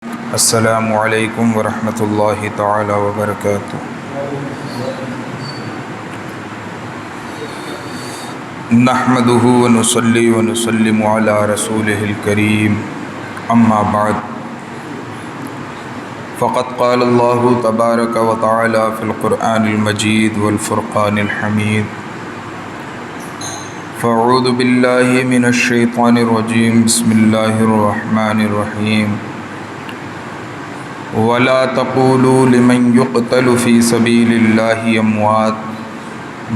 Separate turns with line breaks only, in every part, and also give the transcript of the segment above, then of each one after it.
السلام علیکم ورحمۃ اللہ تعالی وبرکاتہ۔ نحمده ونصلی ونسلم علی رسولہ الکریم، اما بعد فقد قال اللہ تبارک وتعالی فی القرآن المجید والفرقان الحمید۔ فاعوذ باللہ من الشیطان الرجیم، بسم اللہ الرحمن الرحیم۔ وَلَا تَقُولُوا لِمَنْ يُقْتَلُ فِي سَبِيلِ اللَّهِ أَمْوَاتٌ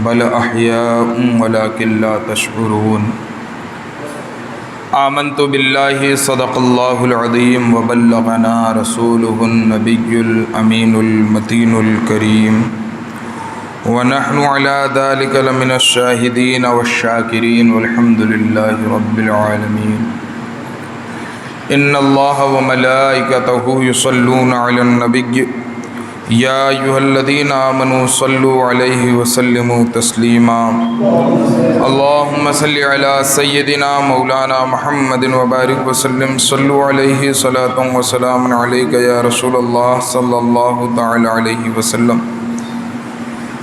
بَلْ أَحْيَاءٌ وَلَكِنْ لَا تَشْعُرُونَ۔ آمنت بِاللَّهِ صدق اللَّهُ الْعَظِيمُ وَبَلَّغَنَا رَسُولُهُ النَّبِيُّ الْأَمِينُ الْمَتِينُ الْكَرِيمُ، وَنَحْنُ عَلَى ذَلِكَ لَمِنَ الشَّاهِدِينَ وَالشَّاكِرِينَ وَالْحَمْدُ لِلَّهِ رَبِّ الْعَالَمِينَ۔ ان اللہ وملائکتہ یصلون علی النبی یا ایھا الذین آمنوا صلوا علیہ وسلموا تسلیما۔ اللہم صل علی سیدنا مولانا محمد وبارک وسلم، صلوا علیہ صلاۃ وسلام علیک یا رسول اللہ صلی اللہ تعالی علیہ وسلم۔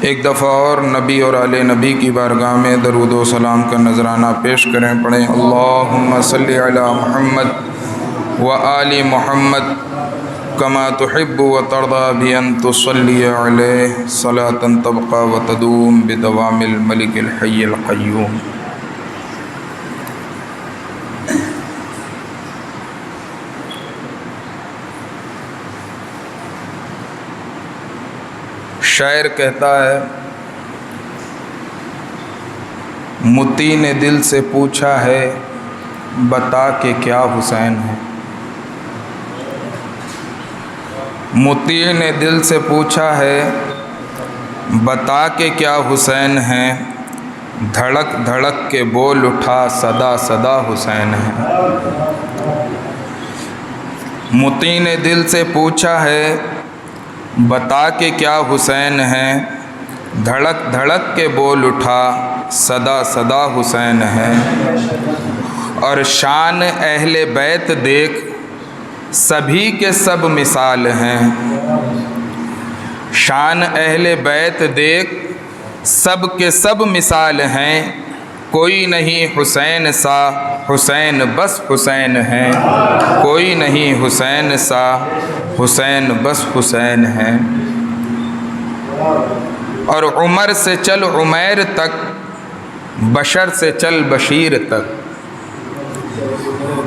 ایک دفعہ اور نبی اور آل نبی کی بارگاہ میں درود و سلام کا نذرانہ پیش کریں، پڑھیں اللہم صل علی محمد وآل محمد کما تحب وترضى بأن تصلی علیہ صلاة تبقى وتدوم بدوام الملک الحی القیوم۔ شاعر کہتا ہے، متی نے دل سے پوچھا ہے بتا کہ کیا حسین ہے۔ متی نے دل سے پوچھا ہے بتا کہ کیا حسین ہے، دھڑک دھڑک کے بول اٹھا صدا صدا حسین ہے۔ متی نے دل سے پوچھا ہے بتا کہ کیا حسین ہے، دھڑک دھڑک کے بول اٹھا صدا صدا حسین ہے۔ اور شان اہل بیت دیکھ سبھی کے سب مثال ہیں، شان اہل بیت دیکھ سب کے سب مثال ہیں، کوئی نہیں حسین سا حسین بس حسین ہے، کوئی نہیں حسین سا حسین بس حسین ہے۔ اور عمر سے چل عمیر تک، بشر سے چل بشیر تک،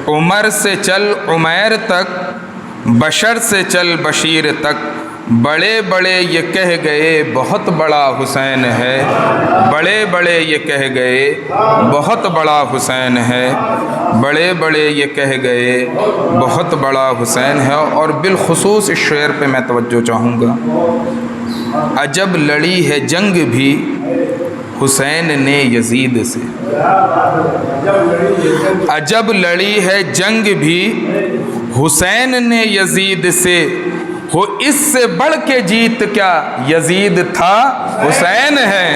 عمر سے چل عمیر تک، بشر سے چل بشیر تک، بڑے بڑے یہ کہہ گئے بہت بڑا حسین ہے، بڑے بڑے یہ کہہ گئے بہت بڑا حسین ہے، بڑے بڑے یہ کہہ گئے بہت بڑا حسین ہے۔ اور بالخصوص اس شعر پہ میں توجہ چاہوں گا، عجب لڑی ہے جنگ بھی حسین نے یزید سے، عجب لڑی ہے جنگ بھی حسین نے یزید سے، ہو اس سے بڑھ کے جیت کیا یزید تھا حسین ہے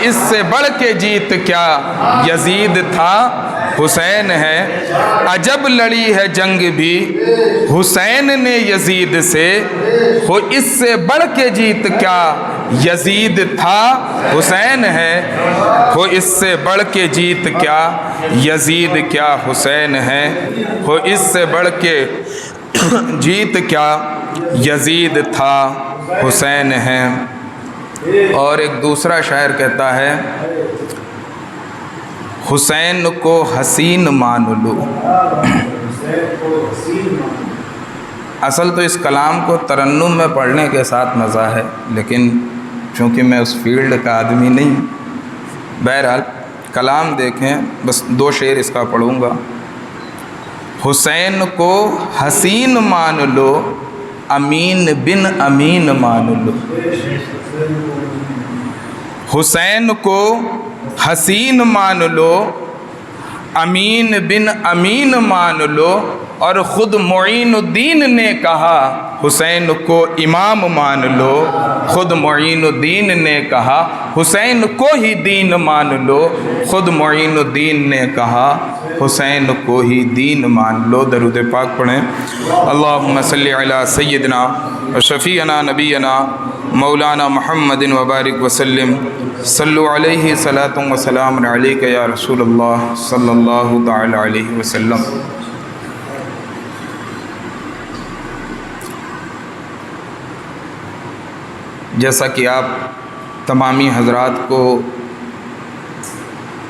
اس سے بڑھ کے جیت کیا یزید تھا حسین ہے۔ عجب لڑی ہے جنگ بھی حسین نے یزید سے، ہو اس سے بڑھ کے جیت کیا یزید تھا حسین ہے، ہو اس سے بڑھ کے جیت کیا یزید کیا حسین ہے، ہو اس سے بڑھ کے جیت کیا یزید تھا حسین ہے۔ اور ایک دوسرا شاعر کہتا ہے، حسین کو حسین مان لو۔ اصل تو اس کلام کو ترنم میں پڑھنے کے ساتھ مزہ ہے، لیکن چونکہ میں اس فیلڈ کا آدمی نہیں، بہرحال کلام دیکھیں، بس دو شعر اس کا پڑھوں گا۔ حسین کو حسین مان لو، امین بن امین مان لو۔ حسین کو حسین مان لو، امین بن امین مان لو۔ اور خود معین الدین نے کہا حسین کو امام مان لو، خود معین الدین نے کہا حسین کو ہی دین مان لو، خود معین الدین نے کہا حسین کو ہی دین مان لو۔ درود پاک پڑھیں۔ اللہم صلی علی سیدنا و شفیعنا نبینا مولانا محمد وبارک وسلم۔ صلو علیہ صلاۃ و سلام علیک یا رسول اللہ صلی اللہ تعالی علیہ وسلم۔ جیسا کہ آپ تمامی حضرات کو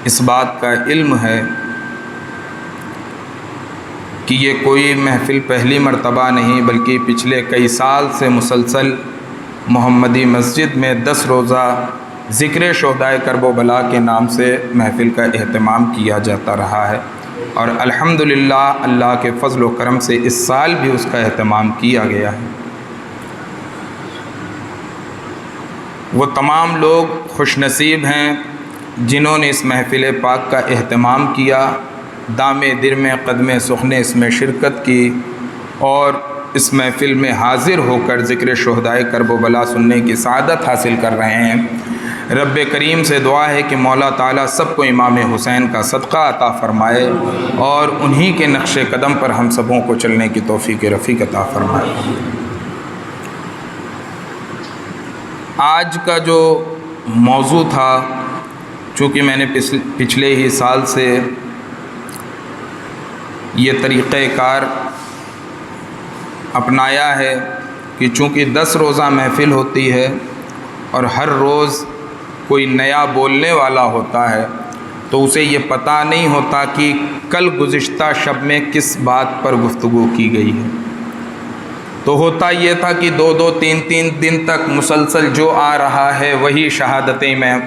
اس بات کا علم ہے کہ یہ کوئی محفل پہلی مرتبہ نہیں بلکہ پچھلے کئی سال سے مسلسل محمدی مسجد میں 10 روزہ ذکر شہدائے کرب و بلا کے نام سے محفل کا اہتمام کیا جاتا رہا ہے، اور الحمدللہ اللہ کے فضل و کرم سے اس سال بھی اس کا اہتمام کیا گیا ہے۔ وہ تمام لوگ خوش نصیب ہیں جنہوں نے اس محفل پاک کا اہتمام کیا، دام در میں قدم سخن اس میں شرکت کی اور اس محفل میں حاضر ہو کر ذکر شہدائے کرب و بلا سننے کی سعادت حاصل کر رہے ہیں۔ رب کریم سے دعا ہے کہ مولا تعالیٰ سب کو امام حسین کا صدقہ عطا فرمائے اور انہی کے نقش قدم پر ہم سبوں کو چلنے کی توفیق رفیق عطا فرمائے۔ آج کا جو موضوع تھا، چونکہ میں نے پچھلے ہی سال سے یہ طریقہ کار اپنایا ہے کہ چونکہ 10 روزہ محفل ہوتی ہے اور ہر روز کوئی نیا بولنے والا ہوتا ہے تو اسے یہ پتہ نہیں ہوتا کہ کل گزشتہ شب میں کس بات پر گفتگو کی گئی ہے۔ تو ہوتا یہ تھا کہ 2 3 دن تک مسلسل جو آ رہا ہے وہی شہادت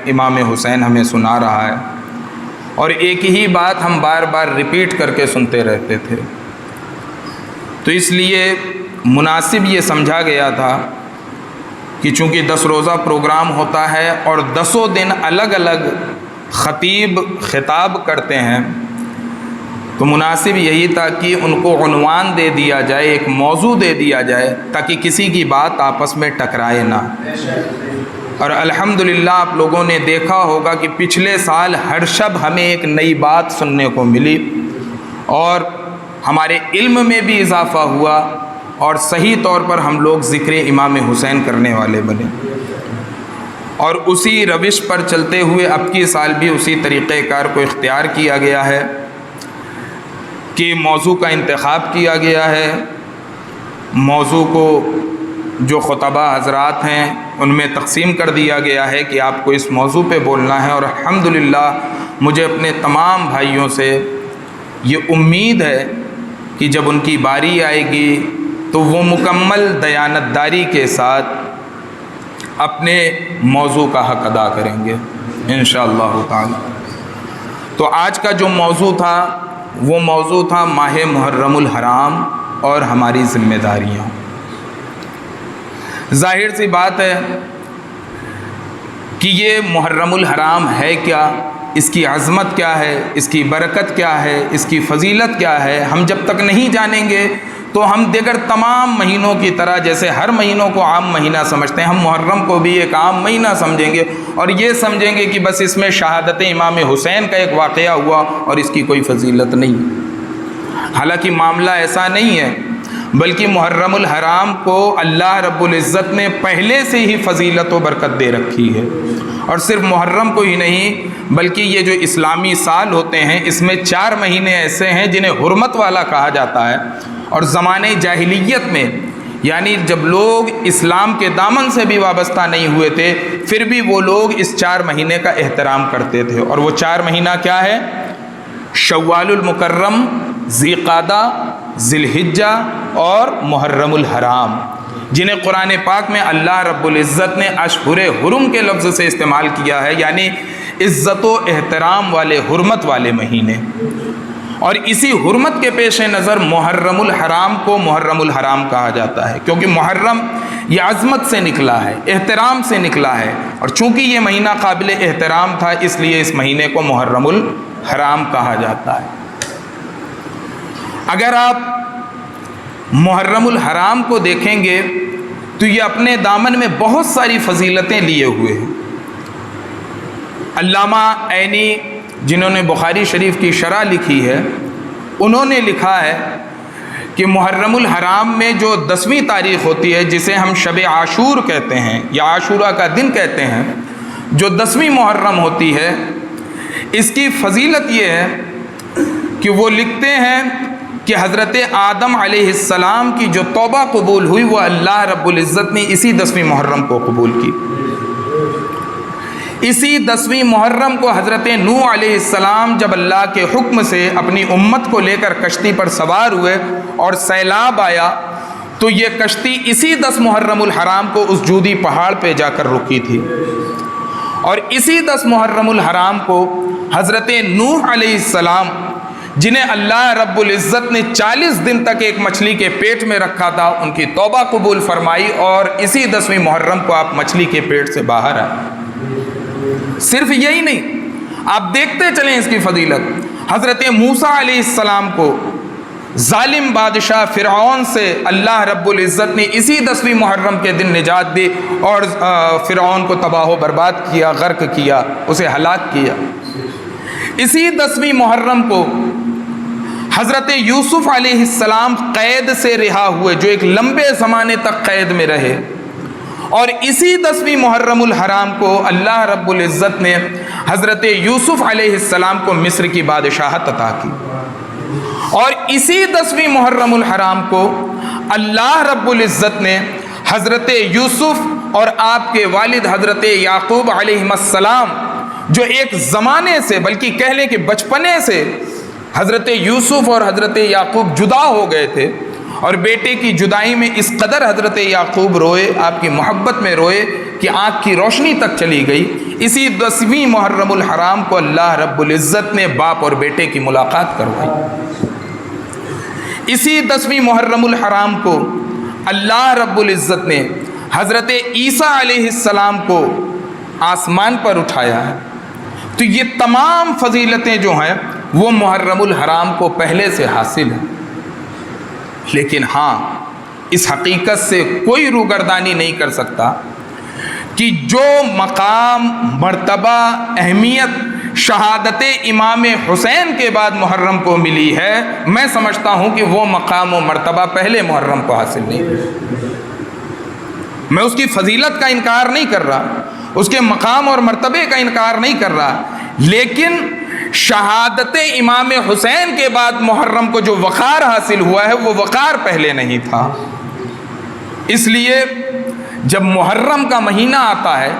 امام حسین ہمیں سنا رہا ہے، اور ایک ہی بات ہم بار بار ریپیٹ کر کے سنتے رہتے تھے۔ تو اس لیے مناسب یہ سمجھا گیا تھا کہ چونکہ 10 روزہ پروگرام ہوتا ہے اور 10 دن الگ الگ خطیب خطاب کرتے ہیں، تو مناسب یہی تھا کہ ان کو عنوان دے دیا جائے، ایک موضوع دے دیا جائے تاکہ کسی کی بات آپس میں ٹکرائے نہ۔ اور الحمدللہ آپ لوگوں نے دیکھا ہوگا کہ پچھلے سال ہر شب ہمیں ایک نئی بات سننے کو ملی اور ہمارے علم میں بھی اضافہ ہوا اور صحیح طور پر ہم لوگ ذکر امام حسین کرنے والے بنے، اور اسی روش پر چلتے ہوئے اب کی سال بھی اسی طریقہ کار کو اختیار کیا گیا ہے کہ موضوع کا انتخاب کیا گیا ہے۔ موضوع کو جو خطبہ حضرات ہیں ان میں تقسیم کر دیا گیا ہے کہ آپ کو اس موضوع پہ بولنا ہے، اور الحمدللہ مجھے اپنے تمام بھائیوں سے یہ امید ہے کہ جب ان کی باری آئے گی تو وہ مکمل دیانتداری کے ساتھ اپنے موضوع کا حق ادا کریں گے انشاءاللہ تعالی۔ تو آج کا جو موضوع تھا وہ موضوع تھا ماہ محرم الحرام اور ہماری ذمہ داریاں۔ ظاہر سی بات ہے کہ یہ محرم الحرام ہے کیا، اس کی عظمت کیا ہے، اس کی برکت کیا ہے، اس کی فضیلت کیا ہے، ہم جب تک نہیں جانیں گے تو ہم دیگر تمام مہینوں کی طرح جیسے ہر مہینوں کو عام مہینہ سمجھتے ہیں، ہم محرم کو بھی ایک عام مہینہ سمجھیں گے اور یہ سمجھیں گے کہ بس اس میں شہادت امام حسین کا ایک واقعہ ہوا اور اس کی کوئی فضیلت نہیں۔ حالانکہ معاملہ ایسا نہیں ہے، بلکہ محرم الحرام کو اللہ رب العزت نے پہلے سے ہی فضیلت و برکت دے رکھی ہے، اور صرف محرم کو ہی نہیں بلکہ یہ جو اسلامی سال ہوتے ہیں اس میں 4 مہینے ایسے ہیں جنہیں حرمت والا کہا جاتا ہے، اور زمانے جاہلیت میں یعنی جب لوگ اسلام کے دامن سے بھی وابستہ نہیں ہوئے تھے پھر بھی وہ لوگ اس 4 مہینے کا احترام کرتے تھے، اور وہ 4 مہینہ کیا ہے؟ شوال المکرم، ذی قعدہ، ذی الحجہ اور محرم الحرام، جنہیں قرآن پاک میں اللہ رب العزت نے اشہر حرم کے لفظ سے استعمال کیا ہے، یعنی عزت و احترام والے، حرمت والے مہینے۔ اور اسی حرمت کے پیش نظر محرم الحرام کو محرم الحرام کہا جاتا ہے، کیونکہ محرم یہ عظمت سے نکلا ہے، احترام سے نکلا ہے، اور چونکہ یہ مہینہ قابل احترام تھا اس لیے اس مہینے کو محرم الحرام کہا جاتا ہے۔ اگر آپ محرم الحرام کو دیکھیں گے تو یہ اپنے دامن میں بہت ساری فضیلتیں لیے ہوئے ہیں۔ علامہ عینی جنہوں نے بخاری شریف کی شرح لکھی ہے، انہوں نے لکھا ہے کہ محرم الحرام میں جو 10ویں تاریخ ہوتی ہے، جسے ہم شب عاشور کہتے ہیں یا عاشورہ کا دن کہتے ہیں، جو 10ویں محرم ہوتی ہے، اس کی فضیلت یہ ہے کہ وہ لکھتے ہیں کہ حضرت آدم علیہ السلام کی جو توبہ قبول ہوئی وہ اللہ رب العزت نے اسی 10ویں محرم کو قبول کی۔ اسی 10ویں محرم کو حضرت نوح علیہ السلام جب اللہ کے حکم سے اپنی امت کو لے کر کشتی پر سوار ہوئے اور سیلاب آیا، تو یہ کشتی اسی 10 محرم الحرام کو اس جودی پہاڑ پہ جا کر رکی تھی، اور اسی 10 محرم الحرام کو حضرت نوح علیہ السلام، جنہیں اللہ رب العزت نے 40 دن تک ایک مچھلی کے پیٹ میں رکھا تھا، ان کی توبہ قبول فرمائی، اور اسی 10ویں محرم کو آپ مچھلی کے پیٹ سے باہر آئے۔ صرف یہی نہیں، آپ دیکھتے چلیں اس کی فضیلت۔ حضرت موسیٰ علیہ السلام کو ظالم بادشاہ فرعون سے اللہ رب العزت نے اسی 10ویں محرم کے دن نجات دی اور فرعون کو تباہ و برباد کیا، غرق کیا، اسے ہلاک کیا۔ اسی 10ویں محرم کو حضرت یوسف علیہ السلام قید سے رہا ہوئے، جو ایک لمبے زمانے تک قید میں رہے، اور اسی 10ویں محرم الحرام کو اللہ رب العزت نے حضرت یوسف علیہ السلام کو مصر کی بادشاہت عطا کی، اور اسی 10ویں محرم الحرام کو اللہ رب العزت نے حضرت یوسف اور آپ کے والد حضرت یعقوب علیہ السلام، جو ایک زمانے سے بلکہ کہہ لیں کہ بچپنے سے حضرت یوسف اور حضرت یعقوب جدا ہو گئے تھے، اور بیٹے کی جدائی میں اس قدر حضرت یعقوب روئے، آپ کی محبت میں روئے کہ آنکھ کی روشنی تک چلی گئی۔ اسی 10ویں محرم الحرام کو اللہ رب العزت نے باپ اور بیٹے کی ملاقات کروائی۔ اسی 10ویں محرم الحرام کو اللہ رب العزت نے حضرت عیسیٰ علیہ السلام کو آسمان پر اٹھایا ہے۔ تو یہ تمام فضیلتیں جو ہیں وہ محرم الحرام کو پہلے سے حاصل ہیں، لیکن ہاں اس حقیقت سے کوئی روگردانی نہیں کر سکتا کہ جو مقام، مرتبہ، اہمیت شہادت امام حسین کے بعد محرم کو ملی ہے، میں سمجھتا ہوں کہ وہ مقام و مرتبہ پہلے محرم کو حاصل نہیں ہے۔ میں اس کی فضیلت کا انکار نہیں کر رہا، اس کے مقام اور مرتبے کا انکار نہیں کر رہا، لیکن شہادت امام حسین کے بعد محرم کو جو وقار حاصل ہوا ہے وہ وقار پہلے نہیں تھا۔ اس لیے جب محرم کا مہینہ آتا ہے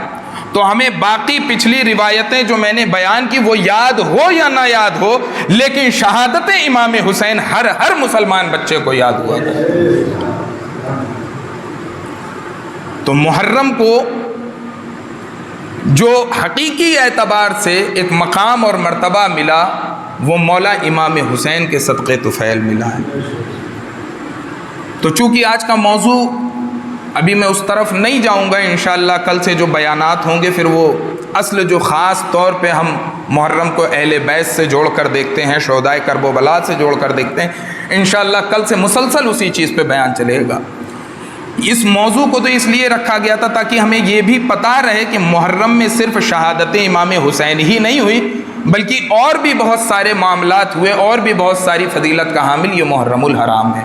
تو ہمیں باقی پچھلی روایتیں جو میں نے بیان کی وہ یاد ہو یا نہ یاد ہو، لیکن شہادت امام حسین ہر مسلمان بچے کو یاد ہوا تھا۔ تو محرم کو جو حقیقی اعتبار سے ایک مقام اور مرتبہ ملا وہ مولا امام حسین کے صدقے طفیل ملا ہے۔ تو چونکہ آج کا موضوع ابھی میں اس طرف نہیں جاؤں گا، انشاءاللہ کل سے جو بیانات ہوں گے پھر وہ اصل جو خاص طور پہ ہم محرم کو اہل بیت سے جوڑ کر دیکھتے ہیں، شہدائے کرب و بلا سے جوڑ کر دیکھتے ہیں، انشاءاللہ کل سے مسلسل اسی چیز پہ بیان چلے گا۔ اس موضوع کو تو اس لیے رکھا گیا تھا تاکہ ہمیں یہ بھی پتہ رہے کہ محرم میں صرف شہادت امام حسین ہی نہیں ہوئی، بلکہ اور بھی بہت سارے معاملات ہوئے، اور بھی بہت ساری فضیلت کا حامل یہ محرم الحرام ہے۔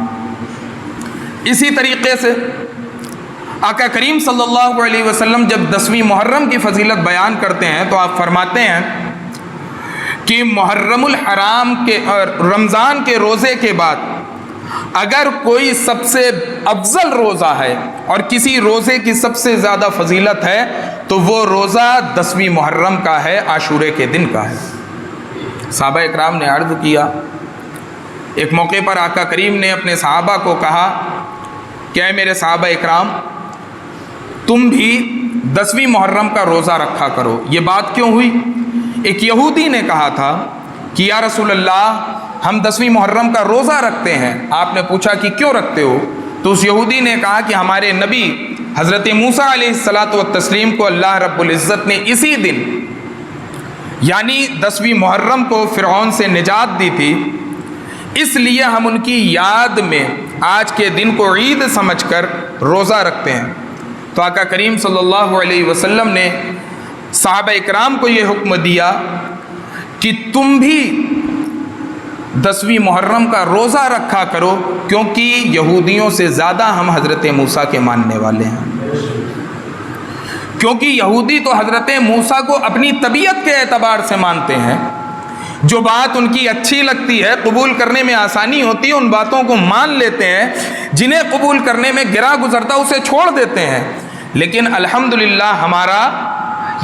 اسی طریقے سے آقا کریم صلی اللہ علیہ وسلم جب 10ویں محرم کی فضیلت بیان کرتے ہیں تو آپ فرماتے ہیں کہ محرم الحرام کے رمضان کے روزے کے بعد اگر کوئی سب سے افضل روزہ ہے اور کسی روزے کی سب سے زیادہ فضیلت ہے تو وہ روزہ 10ویں محرم کا ہے، عاشورے کے دن کا ہے۔ صحابہ اکرام نے عرض کیا، ایک موقع پر آقا کریم نے اپنے صحابہ کو کہا کہ اے میرے صحابہ اکرام، تم بھی 10ویں محرم کا روزہ رکھا کرو۔ یہ بات کیوں ہوئی؟ ایک یہودی نے کہا تھا کہ یا رسول اللہ ہم 10ویں محرم کا روزہ رکھتے ہیں۔ آپ نے پوچھا کہ کیوں رکھتے ہو؟ تو اس یہودی نے کہا کہ ہمارے نبی حضرت موسیٰ علیہ الصلاۃ والتسلیم کو اللہ رب العزت نے اسی دن یعنی 10ویں محرم کو فرعون سے نجات دی تھی، اس لیے ہم ان کی یاد میں آج کے دن کو عید سمجھ کر روزہ رکھتے ہیں۔ تو آقا کریم صلی اللہ علیہ وسلم نے صحابہ اکرام کو یہ حکم دیا کہ تم بھی 10ویں محرم کا روزہ رکھا کرو، کیونکہ یہودیوں سے زیادہ ہم حضرت موسیٰ کے ماننے والے ہیں۔ کیونکہ یہودی تو حضرت موسیٰ کو اپنی طبیعت کے اعتبار سے مانتے ہیں، جو بات ان کی اچھی لگتی ہے، قبول کرنے میں آسانی ہوتی ہے، ان باتوں کو مان لیتے ہیں، جنہیں قبول کرنے میں گرا گزرتا اسے چھوڑ دیتے ہیں۔ لیکن الحمدللہ ہمارا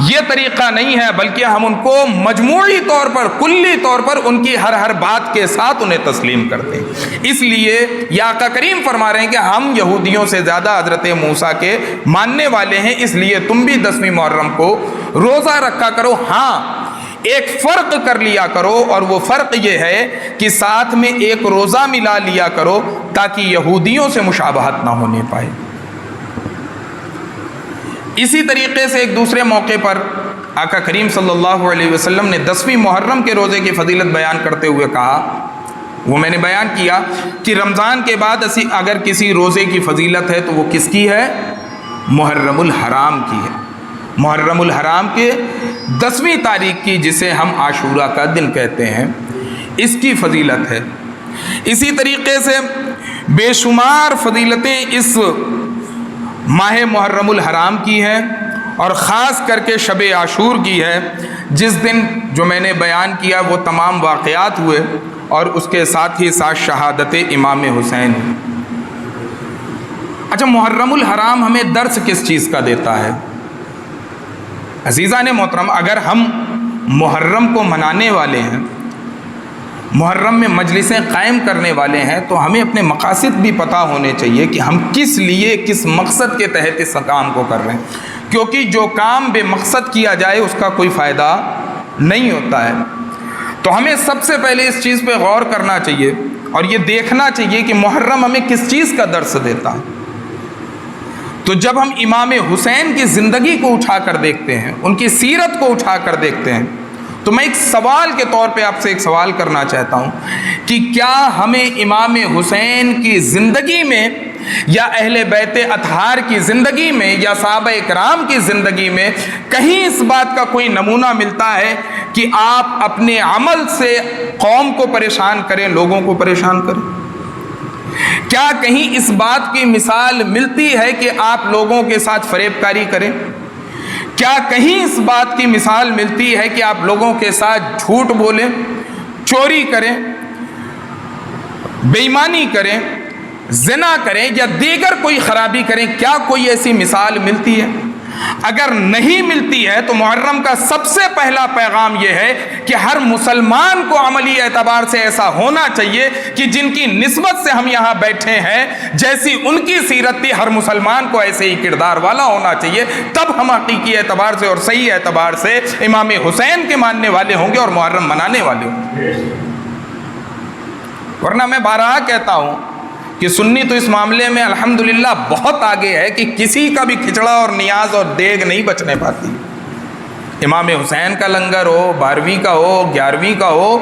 یہ طریقہ نہیں ہے، بلکہ ہم ان کو مجموعی طور پر، کلی طور پر ان کی ہر بات کے ساتھ انہیں تسلیم کرتے ہیں۔ اس لیے یہ آقا کریم فرما رہے ہیں کہ ہم یہودیوں سے زیادہ حضرت موسیٰ کے ماننے والے ہیں، اس لیے تم بھی 10ویں محرم کو روزہ رکھا کرو۔ ہاں، ایک فرق کر لیا کرو، اور وہ فرق یہ ہے کہ ساتھ میں ایک روزہ ملا لیا کرو تاکہ یہودیوں سے مشابہت نہ ہونے پائے۔ اسی طریقے سے ایک دوسرے موقع پر آقا کریم صلی اللہ علیہ وسلم نے 10ویں محرم کے روزے کی فضیلت بیان کرتے ہوئے کہا، وہ میں نے بیان کیا کہ رمضان کے بعد اگر کسی روزے کی فضیلت ہے تو وہ کس کی ہے؟ محرم الحرام کی ہے۔ محرم الحرام کے 10ویں تاریخ کی، جسے ہم عاشورہ کا دن کہتے ہیں، اس کی فضیلت ہے۔ اسی طریقے سے بے شمار فضیلتیں اس ماہ محرم الحرام کی ہیں، اور خاص کر کے شب عاشور کی ہے، جس دن جو میں نے بیان کیا وہ تمام واقعات ہوئے، اور اس کے ساتھ ہی ساتھ شہادت امام حسین۔ اچھا، محرم الحرام ہمیں درس کس چیز کا دیتا ہے؟ عزیزان محترم، اگر ہم محرم کو منانے والے ہیں، محرم میں مجلسیں قائم کرنے والے ہیں، تو ہمیں اپنے مقاصد بھی پتہ ہونے چاہیے کہ ہم کس لیے، کس مقصد کے تحت اس کام کو کر رہے ہیں، کیونکہ جو کام بے مقصد کیا جائے اس کا کوئی فائدہ نہیں ہوتا ہے۔ تو ہمیں سب سے پہلے اس چیز پہ غور کرنا چاہیے، اور یہ دیکھنا چاہیے کہ محرم ہمیں کس چیز کا درس دیتا ہے۔ تو جب ہم امام حسین کی زندگی کو اٹھا کر دیکھتے ہیں، ان کی سیرت کو اٹھا کر دیکھتے ہیں، تو میں ایک سوال کے طور پہ آپ سے ایک سوال کرنا چاہتا ہوں کہ کیا ہمیں امام حسین کی زندگی میں، یا اہل بیت اطہار کی زندگی میں، یا صحابہ اکرام کی زندگی میں کہیں اس بات کا کوئی نمونہ ملتا ہے کہ آپ اپنے عمل سے قوم کو پریشان کریں، لوگوں کو پریشان کریں؟ کیا کہیں اس بات کی مثال ملتی ہے کہ آپ لوگوں کے ساتھ فریب کاری کریں؟ کیا کہیں اس بات کی مثال ملتی ہے کہ آپ لوگوں کے ساتھ جھوٹ بولیں، چوری کریں، بے ایمانی کریں، زنا کریں، یا دیگر کوئی خرابی کریں؟ کیا کوئی ایسی مثال ملتی ہے؟ اگر نہیں ملتی ہے تو محرم کا سب سے پہلا پیغام یہ ہے کہ ہر مسلمان کو عملی اعتبار سے ایسا ہونا چاہیے کہ جن کی نسبت سے ہم یہاں بیٹھے ہیں، جیسی ان کی سیرت تھی، ہر مسلمان کو ایسے ہی کردار والا ہونا چاہیے۔ تب ہم حقیقی اعتبار سے اور صحیح اعتبار سے امام حسین کے ماننے والے ہوں گے اور محرم منانے والے ہوں گے۔ ورنہ میں بارہا کہتا ہوں کہ سنی تو اس معاملے میں الحمدللہ بہت آگے ہے کہ کسی کا بھی کھچڑا اور نیاز اور دیگ نہیں بچنے پاتی۔ امام حسین کا لنگر ہو، 12ویں کا ہو، 11ویں کا ہو،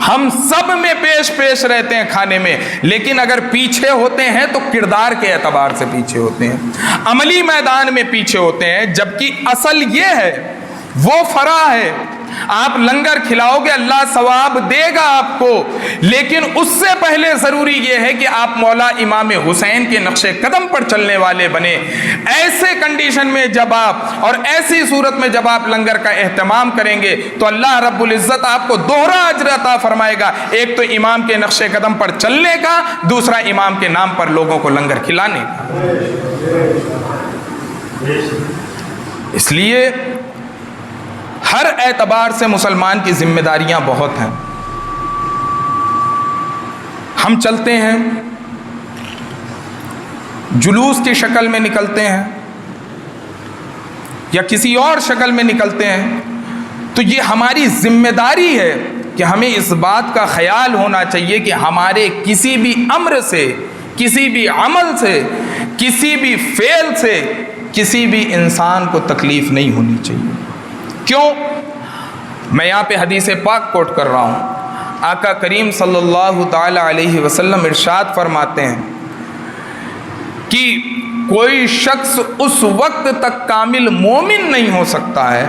ہم سب میں پیش رہتے ہیں کھانے میں، لیکن اگر پیچھے ہوتے ہیں تو کردار کے اعتبار سے پیچھے ہوتے ہیں، عملی میدان میں پیچھے ہوتے ہیں، جبکہ اصل یہ ہے، وہ فرا ہے۔ آپ لنگر کھلاؤ گے، اللہ ثواب دے گا آپ کو، لیکن اس سے پہلے ضروری یہ ہے کہ آپ مولا امام حسین کے نقش قدم پر چلنے والے بنے۔ ایسے کنڈیشن میں جب آپ، اور ایسی صورت میں جب آپ لنگر کا اہتمام کریں گے تو اللہ رب العزت آپ کو دوہرا اجر عطا فرمائے گا، ایک تو امام کے نقش قدم پر چلنے کا، دوسرا امام کے نام پر لوگوں کو لنگر کھلانے کا۔ اس لیے ہر اعتبار سے مسلمان کی ذمہ داریاں بہت ہیں۔ ہم چلتے ہیں، جلوس کی شکل میں نکلتے ہیں یا کسی اور شکل میں نکلتے ہیں، تو یہ ہماری ذمہ داری ہے کہ ہمیں اس بات کا خیال ہونا چاہیے کہ ہمارے کسی بھی امر سے، کسی بھی عمل سے، کسی بھی فعل سے کسی بھی انسان کو تکلیف نہیں ہونی چاہیے۔ کیوں؟ میں یہاں پہ حدیث پاک کوٹ کر رہا ہوں۔ آقا کریم صلی اللہ تعالی علیہ وسلم ارشاد فرماتے ہیں کہ کوئی شخص اس وقت تک کامل مومن نہیں ہو سکتا ہے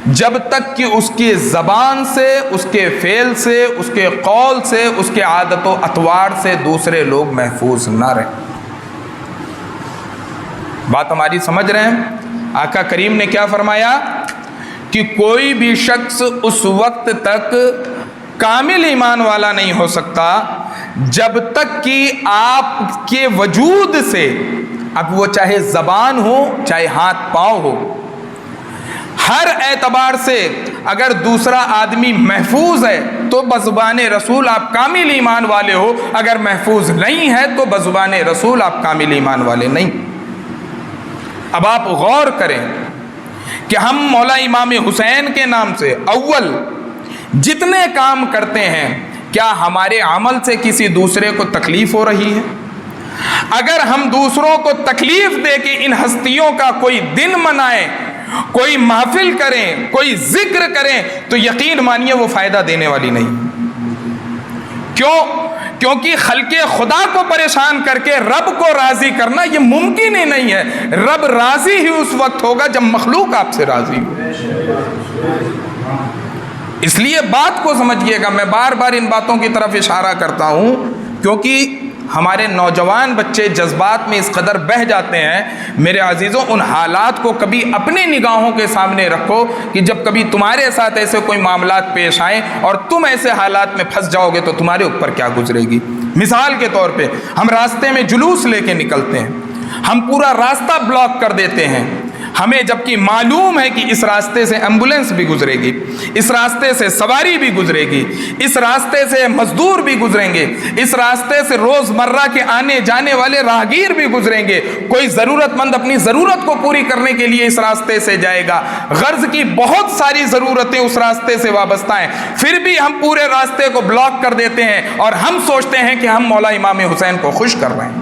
جب تک کہ اس کی زبان سے، اس کے فعل سے، اس کے قول سے، اس کے عادت و اطوار سے دوسرے لوگ محفوظ نہ رہیں۔ بات ہماری سمجھ رہے ہیں؟ آقا کریم نے کیا فرمایا کہ کوئی بھی شخص اس وقت تک کامل ایمان والا نہیں ہو سکتا جب تک کہ آپ کے وجود سے، اب وہ چاہے زبان ہو چاہے ہاتھ پاؤں ہو، ہر اعتبار سے اگر دوسرا آدمی محفوظ ہے تو بزبان رسول آپ کامل ایمان والے ہو، اگر محفوظ نہیں ہے تو بزبان رسول آپ کامل ایمان والے نہیں۔ اب آپ غور کریں کہ ہم مولا امام حسین کے نام سے اول جتنے کام کرتے ہیں، کیا ہمارے عمل سے کسی دوسرے کو تکلیف ہو رہی ہے؟ اگر ہم دوسروں کو تکلیف دے کے ان ہستیوں کا کوئی دن منائیں، کوئی محفل کریں، کوئی ذکر کریں، تو یقین مانیے وہ فائدہ دینے والی نہیں۔ کیوں؟ کیونکہ خلق خدا کو پریشان کر کے رب کو راضی کرنا یہ ممکن ہی نہیں ہے۔ رب راضی ہی اس وقت ہوگا جب مخلوق آپ سے راضی ہو۔ اس لیے بات کو سمجھیے گا، میں بار بار ان باتوں کی طرف اشارہ کرتا ہوں کیونکہ ہمارے نوجوان بچے جذبات میں اس قدر بہہ جاتے ہیں۔ میرے عزیزوں، ان حالات کو کبھی اپنی نگاہوں کے سامنے رکھو کہ جب کبھی تمہارے ساتھ ایسے کوئی معاملات پیش آئیں اور تم ایسے حالات میں پھنس جاؤ گے تو تمہارے اوپر کیا گزرے گی۔ مثال کے طور پہ ہم راستے میں جلوس لے کے نکلتے ہیں، ہم پورا راستہ بلاک کر دیتے ہیں، ہمیں جبکہ معلوم ہے کہ اس راستے سے ایمبولینس بھی گزرے گی، اس راستے سے سواری بھی گزرے گی، اس راستے سے مزدور بھی گزریں گے، اس راستے سے روز مرہ کے آنے جانے والے راہگیر بھی گزریں گے، کوئی ضرورت مند اپنی ضرورت کو پوری کرنے کے لیے اس راستے سے جائے گا، غرض کی بہت ساری ضرورتیں اس راستے سے وابستہ ہیں، پھر بھی ہم پورے راستے کو بلاک کر دیتے ہیں اور ہم سوچتے ہیں کہ ہم مولا امام حسین کو خوش کر رہے ہیں۔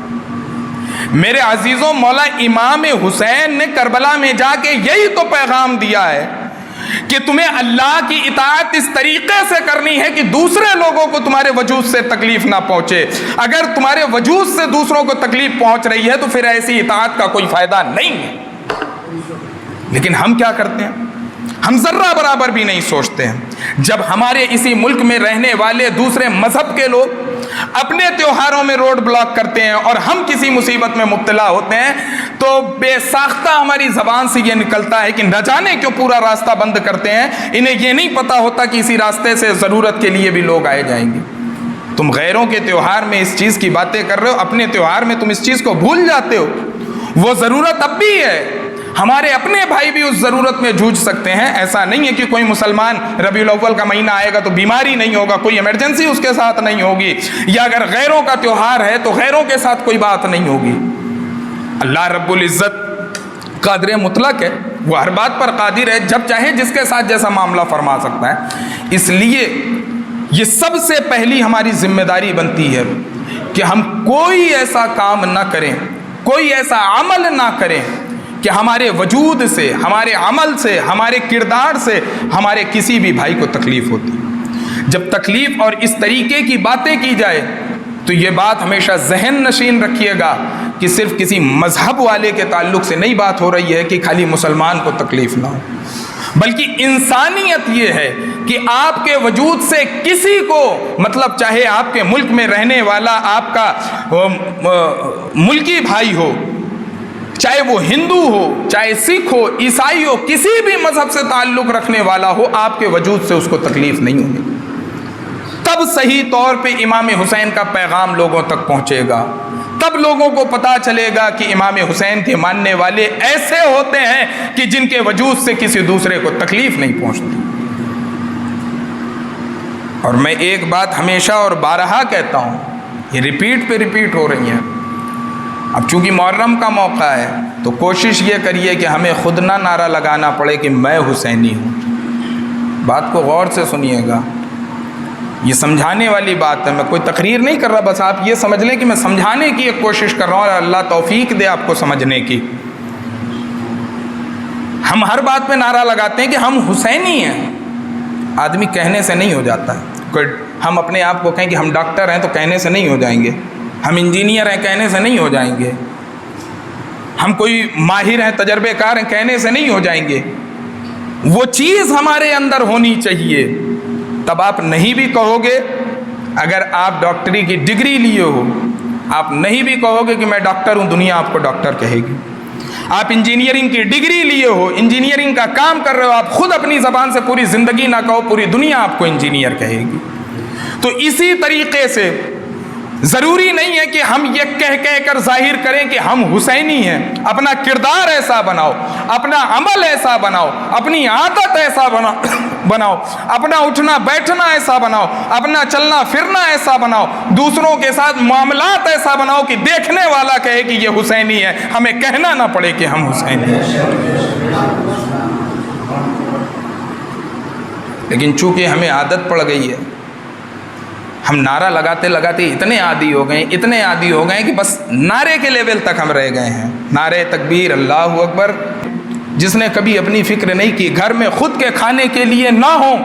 میرے عزیزوں، مولا امام حسین نے کربلا میں جا کے یہی تو پیغام دیا ہے کہ تمہیں اللہ کی اطاعت اس طریقے سے کرنی ہے کہ دوسرے لوگوں کو تمہارے وجود سے تکلیف نہ پہنچے۔ اگر تمہارے وجود سے دوسروں کو تکلیف پہنچ رہی ہے تو پھر ایسی اطاعت کا کوئی فائدہ نہیں ہے۔ لیکن ہم کیا کرتے ہیں؟ ہم ذرہ برابر بھی نہیں سوچتے ہیں۔ جب ہمارے اسی ملک میں رہنے والے دوسرے مذہب کے لوگ اپنے تیوہاروں میں روڈ بلاک کرتے ہیں اور ہم کسی مصیبت میں مبتلا ہوتے ہیں تو بے ساختہ ہماری زبان سے یہ نکلتا ہے کہ نہ جانے کیوں پورا راستہ بند کرتے ہیں، انہیں یہ نہیں پتا ہوتا کہ اسی راستے سے ضرورت کے لیے بھی لوگ آئے جائیں گے۔ تم غیروں کے تیوہار میں اس چیز کی باتیں کر رہے ہو، اپنے تیوہار میں تم اس چیز کو بھول جاتے ہو۔ وہ ضرورت اب بھی ہے، ہمارے اپنے بھائی بھی اس ضرورت میں جھوج سکتے ہیں۔ ایسا نہیں ہے کہ کوئی مسلمان ربیع الاول کا مہینہ آئے گا تو بیماری نہیں ہوگا، کوئی ایمرجنسی اس کے ساتھ نہیں ہوگی، یا اگر غیروں کا تیوہار ہے تو غیروں کے ساتھ کوئی بات نہیں ہوگی۔ اللہ رب العزت قادر مطلق ہے، وہ ہر بات پر قادر ہے، جب چاہے جس کے ساتھ جیسا معاملہ فرما سکتا ہے۔ اس لیے یہ سب سے پہلی ہماری ذمہ داری بنتی ہے کہ ہم کوئی ایسا کام نہ کریں، کوئی ایسا عمل نہ کریں کہ ہمارے وجود سے، ہمارے عمل سے، ہمارے کردار سے ہمارے کسی بھی بھائی کو تکلیف ہوتی۔ جب تکلیف اور اس طریقے کی باتیں کی جائے تو یہ بات ہمیشہ ذہن نشین رکھیے گا کہ صرف کسی مذہب والے کے تعلق سے نہیں بات ہو رہی ہے کہ خالی مسلمان کو تکلیف نہ ہو، بلکہ انسانیت یہ ہے کہ آپ کے وجود سے کسی کو، مطلب چاہے آپ کے ملک میں رہنے والا آپ کا ملکی بھائی ہو، چاہے وہ ہندو ہو، چاہے سکھ ہو، عیسائی ہو، کسی بھی مذہب سے تعلق رکھنے والا ہو، آپ کے وجود سے اس کو تکلیف نہیں ہوگی۔ تب صحیح طور پہ امام حسین کا پیغام لوگوں تک پہنچے گا، تب لوگوں کو پتا چلے گا کہ امام حسین کے ماننے والے ایسے ہوتے ہیں کہ جن کے وجود سے کسی دوسرے کو تکلیف نہیں پہنچتی۔ اور میں ایک بات ہمیشہ اور بارہا کہتا ہوں، یہ ریپیٹ پہ ریپیٹ ہو رہی ہیں۔ اب چونکہ محرم کا موقع ہے تو کوشش یہ کریے کہ ہمیں خود نہ نعرہ لگانا پڑے کہ میں حسینی ہوں۔ بات کو غور سے سنیے گا، یہ سمجھانے والی بات ہے، میں کوئی تقریر نہیں کر رہا، بس آپ یہ سمجھ لیں کہ میں سمجھانے کی ایک کوشش کر رہا ہوں اور اللہ توفیق دے آپ کو سمجھنے کی۔ ہم ہر بات پہ نعرہ لگاتے ہیں کہ ہم حسینی ہیں، آدمی کہنے سے نہیں ہو جاتا ہے۔ کوئی ہم اپنے آپ کو کہیں کہ ہم ڈاکٹر ہیں تو کہنے سے نہیں ہو جائیں گے، ہم انجینئر ہیں کہنے سے نہیں ہو جائیں گے، ہم کوئی ماہر ہیں، تجربے کار ہیں کہنے سے نہیں ہو جائیں گے۔ وہ چیز ہمارے اندر ہونی چاہیے، تب آپ نہیں بھی کہو گے، اگر آپ ڈاکٹری کی ڈگری لیے ہو، آپ نہیں بھی کہو گے کہ میں ڈاکٹر ہوں، دنیا آپ کو ڈاکٹر کہے گی۔ آپ انجینئرنگ کی ڈگری لیے ہو، انجینئرنگ کا کام کر رہے ہو، آپ خود اپنی زبان سے پوری زندگی نہ کہو، پوری دنیا آپ کو انجینئر کہے گی۔ تو اسی طریقے سے ضروری نہیں ہے کہ ہم یہ کہہ کر ظاہر کریں کہ ہم حسینی ہیں، اپنا کردار ایسا بناؤ، اپنا عمل ایسا بناؤ، اپنی عادت ایسا بناؤ، اپنا اٹھنا بیٹھنا ایسا بناؤ، اپنا چلنا پھرنا ایسا بناؤ، دوسروں کے ساتھ معاملات ایسا بناؤ کہ دیکھنے والا کہے کہ یہ حسینی ہے، ہمیں کہنا نہ پڑے کہ ہم حسینی ہیں۔ لیکن چونکہ ہمیں عادت پڑ گئی ہے، ہم نعرہ لگاتے لگاتے اتنے عادی ہو گئے کہ بس نعرے کے لیول تک ہم رہ گئے ہیں۔ نعرے تکبیر، اللہ اکبر، جس نے کبھی اپنی فکر نہیں کی، گھر میں خود کے کھانے کے لیے نہ ہو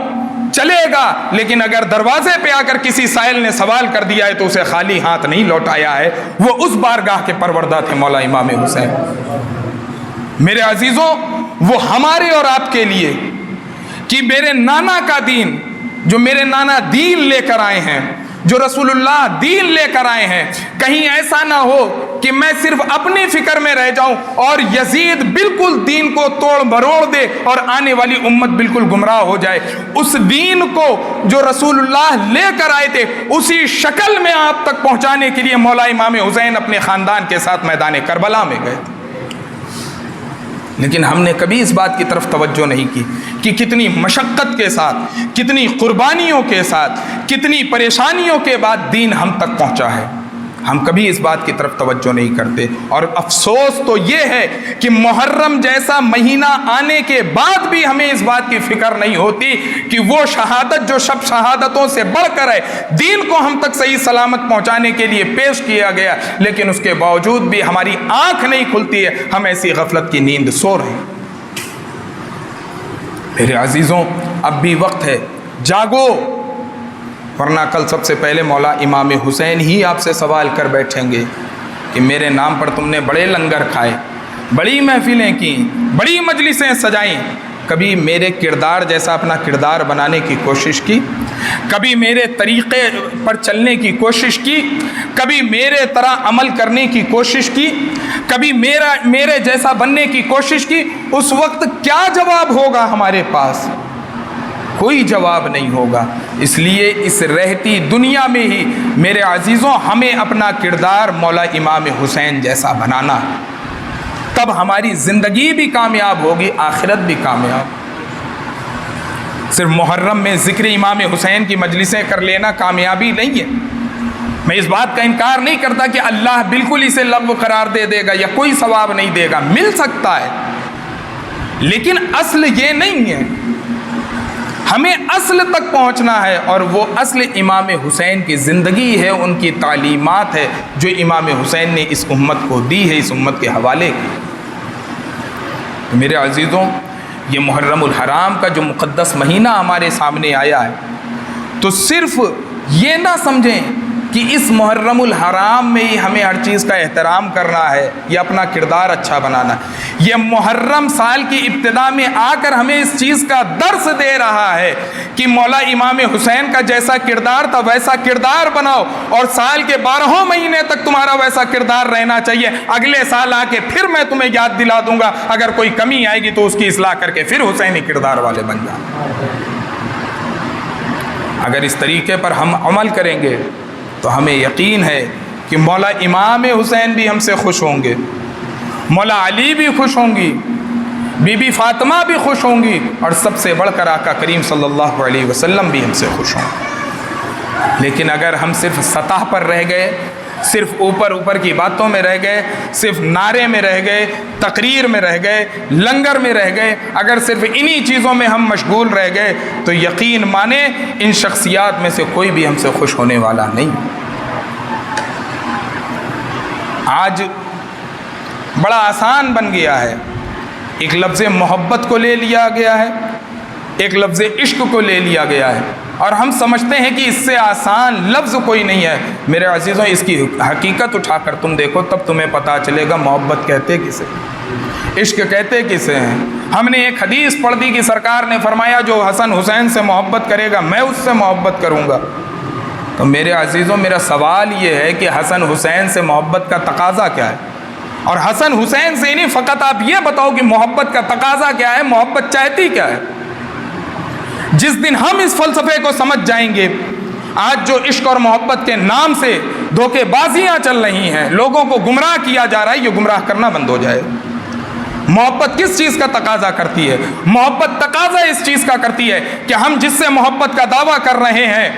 چلے گا، لیکن اگر دروازے پہ آ کر کسی سائل نے سوال کر دیا ہے تو اسے خالی ہاتھ نہیں لوٹایا ہے، وہ اس بارگاہ کے پروردہ تھے مولا امام حسین۔ میرے عزیزوں، وہ ہمارے اور آپ کے لیے کہ میرے نانا کا دین، جو میرے نانا دین لے کر آئے ہیں، جو رسول اللہ دین لے کر آئے ہیں، کہیں ایسا نہ ہو کہ میں صرف اپنی فکر میں رہ جاؤں اور یزید بالکل دین کو توڑ مروڑ دے اور آنے والی امت بالکل گمراہ ہو جائے۔ اس دین کو جو رسول اللہ لے کر آئے تھے اسی شکل میں آپ تک پہنچانے کے لیے مولا امام حسین اپنے خاندان کے ساتھ میدان کربلا میں گئے تھے۔ لیکن ہم نے کبھی اس بات کی طرف توجہ نہیں کی کہ کتنی مشقت کے ساتھ، کتنی قربانیوں کے ساتھ، کتنی پریشانیوں کے بعد دین ہم تک پہنچا ہے۔ ہم کبھی اس بات کی طرف توجہ نہیں کرتے، اور افسوس تو یہ ہے کہ محرم جیسا مہینہ آنے کے بعد بھی ہمیں اس بات کی فکر نہیں ہوتی کہ وہ شہادت جو سب شہادتوں سے بڑھ کر ہے، دین کو ہم تک صحیح سلامت پہنچانے کے لیے پیش کیا گیا، لیکن اس کے باوجود بھی ہماری آنکھ نہیں کھلتی ہے، ہم ایسی غفلت کی نیند سو رہے ہیں۔ میرے عزیزوں، اب بھی وقت ہے، جاگو، ورنہ کل سب سے پہلے مولا امام حسین ہی آپ سے سوال کر بیٹھیں گے کہ میرے نام پر تم نے بڑے لنگر کھائے، بڑی محفلیں کی، بڑی مجلسیں سجائیں، کبھی میرے کردار جیسا اپنا کردار بنانے کی کوشش کی، کبھی میرے طریقے پر چلنے کی کوشش کی، کبھی میرے طرح عمل کرنے کی کوشش کی، کبھی میرے جیسا بننے کی کوشش کی، اس وقت کیا جواب ہوگا ہمارے پاس؟ کوئی جواب نہیں ہوگا۔ اس لیے اس رہتی دنیا میں ہی میرے عزیزوں ہمیں اپنا کردار مولا امام حسین جیسا بنانا ہے، تب ہماری زندگی بھی کامیاب ہوگی، آخرت بھی کامیاب۔ صرف محرم میں ذکر امام حسین کی مجلسیں کر لینا کامیابی نہیں ہے۔ میں اس بات کا انکار نہیں کرتا کہ اللہ بالکل اسے لغو قرار دے گا یا کوئی ثواب نہیں دے گا، مل سکتا ہے، لیکن اصل یہ نہیں ہے۔ ہمیں اصل تک پہنچنا ہے، اور وہ اصل امام حسین کی زندگی ہے، ان کی تعلیمات ہے جو امام حسین نے اس امت کو دی ہے، اس امت کے حوالے کی۔ تو میرے عزیزوں، یہ محرم الحرام کا جو مقدس مہینہ ہمارے سامنے آیا ہے، تو صرف یہ نہ سمجھیں کہ اس محرم الحرام میں ہی ہمیں ہر چیز کا احترام کرنا ہے یا اپنا کردار اچھا بنانا ہے۔ یہ محرم سال کی ابتدا میں آ کر ہمیں اس چیز کا درس دے رہا ہے کہ مولا امام حسین کا جیسا کردار تھا ویسا کردار بناؤ، اور سال کے 12 مہینے تک تمہارا ویسا کردار رہنا چاہیے۔ اگلے سال آ کے پھر میں تمہیں یاد دلا دوں گا، اگر کوئی کمی آئے گی تو اس کی اصلاح کر کے پھر حسینی کردار والے بن جانا۔ اگر اس طریقے پر ہم عمل کریں گے تو ہمیں یقین ہے کہ مولا امام حسین بھی ہم سے خوش ہوں گے، مولا علی بھی خوش ہوں گی، بی بی فاطمہ بھی خوش ہوں گی، اور سب سے بڑھ کر آقا کریم صلی اللہ علیہ وسلم بھی ہم سے خوش ہوں گے۔ لیکن اگر ہم صرف سطح پر رہ گئے، صرف اوپر کی باتوں میں رہ گئے، صرف نعرے میں رہ گئے، تقریر میں رہ گئے، لنگر میں رہ گئے، اگر صرف انہی چیزوں میں ہم مشغول رہ گئے تو یقین مانیں ان شخصیات میں سے کوئی بھی ہم سے خوش ہونے والا نہیں۔ آج بڑا آسان بن گیا ہے، ایک لفظ محبت کو لے لیا گیا ہے، ایک لفظ عشق کو لے لیا گیا ہے، اور ہم سمجھتے ہیں کہ اس سے آسان لفظ کوئی نہیں ہے۔ میرے عزیزوں، اس کی حقیقت اٹھا کر تم دیکھو، تب تمہیں پتہ چلے گا محبت کہتے کسے، عشق کہتے کسے ہیں۔ ہم نے ایک حدیث پڑھ دی کہ سرکار نے فرمایا جو حسن حسین سے محبت کرے گا میں اس سے محبت کروں گا۔ تو میرے عزیزوں، میرا سوال یہ ہے کہ حسن حسین سے محبت کا تقاضا کیا ہے؟ اور حسن حسین سے نہیں، فقط آپ یہ بتاؤ کہ محبت کا تقاضا کیا ہے، محبت چاہتی کیا ہے؟ جس دن ہم اس فلسفے کو سمجھ جائیں گے، آج جو عشق اور محبت کے نام سے دھوکے بازیاں چل رہی ہیں، لوگوں کو گمراہ کیا جا رہا ہے، یہ گمراہ کرنا بند ہو جائے۔ محبت کس چیز کا تقاضا کرتی ہے؟ محبت تقاضا اس چیز کا کرتی ہے کہ ہم جس سے محبت کا دعویٰ کر رہے ہیں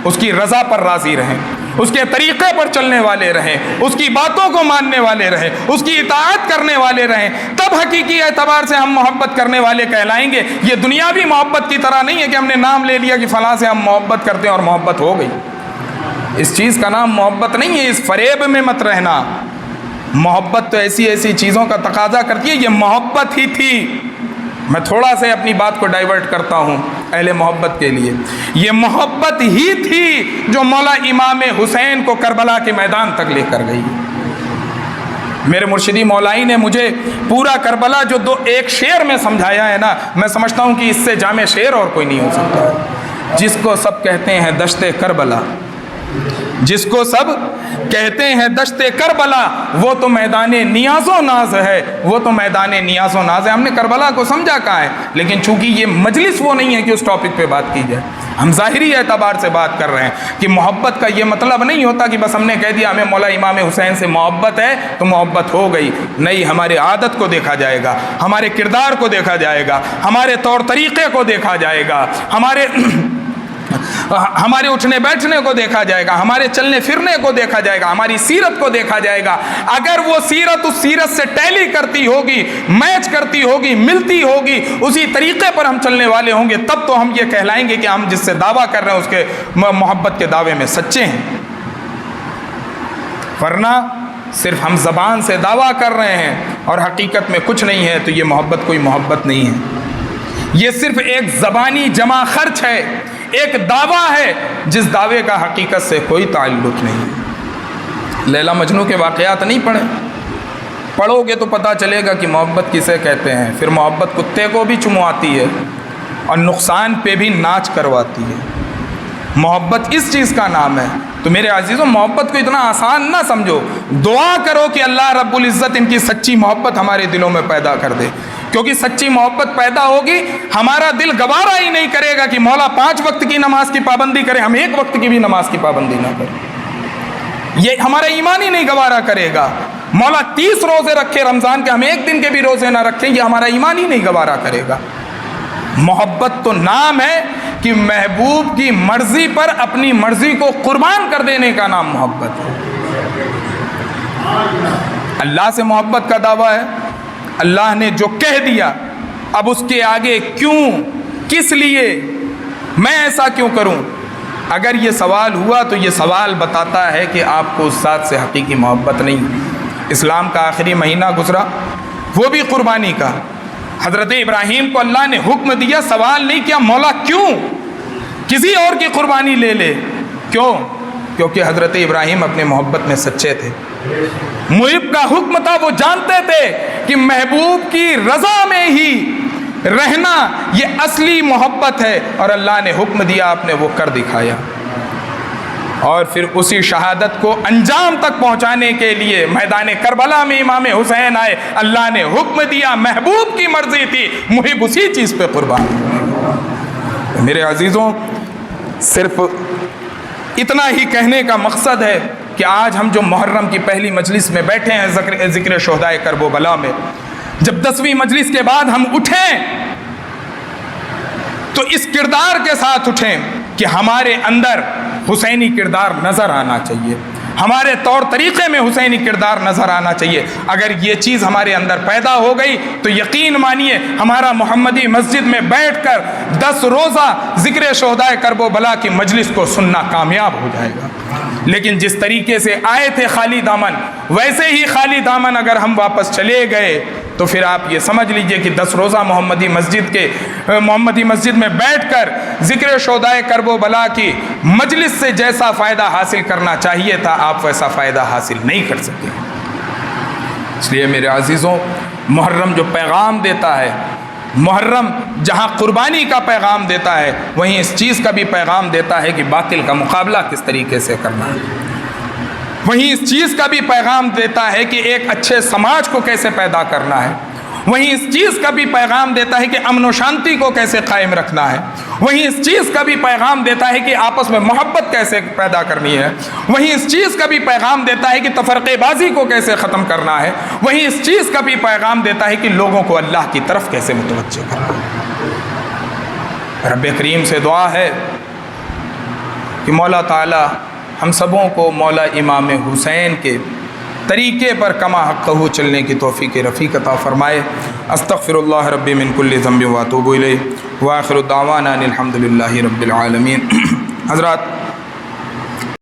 اس کی رضا پر راضی رہیں، اس کے طریقے پر چلنے والے رہیں، اس کی باتوں کو ماننے والے رہیں، اس کی اطاعت کرنے والے رہیں، تب حقیقی اعتبار سے ہم محبت کرنے والے کہلائیں گے۔ یہ دنیاوی محبت کی طرح نہیں ہے کہ ہم نے نام لے لیا کہ فلاں سے ہم محبت کرتے ہیں اور محبت ہو گئی۔ اس چیز کا نام محبت نہیں ہے، اس فریب میں مت رہنا۔ محبت تو ایسی ایسی چیزوں کا تقاضا کرتی ہے، یہ محبت ہی تھی۔ میں تھوڑا سے اپنی بات کو ڈائیورٹ کرتا ہوں اہل محبت کے لیے، یہ محبت ہی تھی جو مولا امام حسین کو کربلا کے میدان تک لے کر گئی۔ میرے مرشدی مولائی نے مجھے پورا کربلا جو ایک شعر میں سمجھایا ہے نا، میں سمجھتا ہوں کہ اس سے جامع شعر اور کوئی نہیں ہو سکتا۔ جس کو سب کہتے ہیں دشت کربلا، جس کو سب کہتے ہیں دشت کربلا، وہ تو میدان نیاز و ناز ہے، وہ تو میدان نیاز و ناز ہے۔ ہم نے کربلا کو سمجھا کہاں ہے، لیکن چونکہ یہ مجلس وہ نہیں ہے کہ اس ٹاپک پہ بات کی جائے، ہم ظاہری اعتبار سے بات کر رہے ہیں کہ محبت کا یہ مطلب نہیں ہوتا کہ بس ہم نے کہہ دیا ہمیں مولا امام حسین سے محبت ہے تو محبت ہو گئی۔ نہیں، ہمارے عادت کو دیکھا جائے گا، ہمارے کردار کو دیکھا جائے گا، ہمارے طور طریقے کو دیکھا جائے گا، ہمارے اٹھنے بیٹھنے کو دیکھا جائے گا، ہمارے چلنے پھرنے کو دیکھا جائے گا، ہماری سیرت کو دیکھا جائے گا۔ اگر وہ سیرت اس سیرت سے ٹیلی کرتی ہوگی، میچ کرتی ہوگی، ملتی ہوگی، اسی طریقے پر ہم چلنے والے ہوں گے، تب تو ہم یہ کہلائیں گے کہ ہم جس سے دعویٰ کر رہے ہیں اس کے محبت کے دعوے میں سچے ہیں۔ ورنہ صرف ہم زبان سے دعویٰ کر رہے ہیں اور حقیقت میں کچھ نہیں ہے تو یہ محبت کوئی محبت نہیں ہے، یہ صرف ایک زبانی جمع خرچ ہے، ایک دعویٰ ہے جس دعوے کا حقیقت سے کوئی تعلق نہیں۔ لیلا مجنو کے واقعات نہیں پڑھو گے تو پتہ چلے گا کہ محبت کسے کہتے ہیں۔ پھر محبت کتے کو بھی چمواتی ہے اور نقصان پہ بھی ناچ کرواتی ہے۔ محبت اس چیز کا نام ہے۔ تو میرے عزیزوں، محبت کو اتنا آسان نہ سمجھو، دعا کرو کہ اللہ رب العزت ان کی سچی محبت ہمارے دلوں میں پیدا کر دے، کیونکہ سچی محبت پیدا ہوگی ہمارا دل گوارا ہی نہیں کرے گا کہ مولا 5 وقت کی نماز کی پابندی کرے، ہم 1 وقت کی بھی نماز کی پابندی نہ کریں، یہ ہمارا ایمان ہی نہیں گوارا کرے گا۔ مولا 30 روزے رکھے رمضان کے، ہم 1 دن کے بھی روزے نہ رکھیں، یہ ہمارا ایمان ہی نہیں گوارا کرے گا۔ محبت تو نام ہے کہ محبوب کی مرضی پر اپنی مرضی کو قربان کر دینے کا نام محبت ہے۔ اللہ سے محبت کا دعویٰ ہے، اللہ نے جو کہہ دیا، اب اس کے آگے کیوں، کس لیے، میں ایسا کیوں کروں؟ اگر یہ سوال ہوا تو یہ سوال بتاتا ہے کہ آپ کو اس ذات سے حقیقی محبت نہیں۔ اسلام کا آخری مہینہ گزرا، وہ بھی قربانی کا۔ حضرت ابراہیم کو اللہ نے حکم دیا، سوال نہیں کیا مولا کیوں، کسی اور کی قربانی لے لے، کیوں؟ کیونکہ حضرت ابراہیم اپنے محبت میں سچے تھے۔ محب کا حکم تھا، وہ جانتے تھے کہ محبوب کی رضا میں ہی رہنا یہ اصلی محبت ہے، اور اللہ نے حکم دیا، آپ نے وہ کر دکھایا۔ اور پھر اسی شہادت کو انجام تک پہنچانے کے لیے میدان کربلا میں امام حسین آئے، اللہ نے حکم دیا، محبوب کی مرضی تھی، محب اسی چیز پہ قربان ہوئے۔ میرے عزیزوں، صرف اتنا ہی کہنے کا مقصد ہے کہ آج ہم جو محرم کی پہلی مجلس میں بیٹھے ہیں، ذکر شہدائے کرب و بلا میں، جب 10ویں مجلس کے بعد ہم اٹھیں تو اس کردار کے ساتھ اٹھیں کہ ہمارے اندر حسینی کردار نظر آنا چاہیے، ہمارے طور طریقے میں حسینی کردار نظر آنا چاہیے۔ اگر یہ چیز ہمارے اندر پیدا ہو گئی تو یقین مانیے ہمارا محمدی مسجد میں بیٹھ کر 10 روزہ ذکر شہدائے کرب و بلا کی مجلس کو سننا کامیاب ہو جائے گا۔ لیکن جس طریقے سے آئے تھے خالی دامن، ویسے ہی خالی دامن اگر ہم واپس چلے گئے تو پھر آپ یہ سمجھ لیجئے کہ 10 روزہ محمدی مسجد میں بیٹھ کر ذکر شہدائے کرب و بلا کی مجلس سے جیسا فائدہ حاصل کرنا چاہیے تھا، آپ ویسا فائدہ حاصل نہیں کر سکے۔ اس لیے میرے عزیزوں، محرم جو پیغام دیتا ہے محرم جہاں قربانی کا پیغام دیتا ہے وہیں اس چیز کا بھی پیغام دیتا ہے کہ باطل کا مقابلہ کس طریقے سے کرنا ہے، وہیں اس چیز کا بھی پیغام دیتا ہے کہ ایک اچھے سماج کو کیسے پیدا کرنا ہے، وہیں اس چیز کا بھی پیغام دیتا ہے کہ امن و شانتی کو کیسے قائم رکھنا ہے، وہیں اس چیز کا بھی پیغام دیتا ہے کہ آپس میں محبت کیسے پیدا کرنی ہے، وہیں اس چیز کا بھی پیغام دیتا ہے کہ تفرقے بازی کو کیسے ختم کرنا ہے، وہیں اس چیز کا بھی پیغام دیتا ہے کہ لوگوں کو اللہ کی طرف کیسے متوجہ کرنا ہے۔ رب کریم سے دعا ہے کہ مولا تعالی ہم سبوں کو مولا امام حسین کے طریقے پر کما حقہ چلنے کی توفیق رفیق عطا فرمائے۔ استغفر اللہ ربی من کل ذنب واتوب الیہ وآخر دعوانا الحمد للہ رب العالمین۔ حضرات،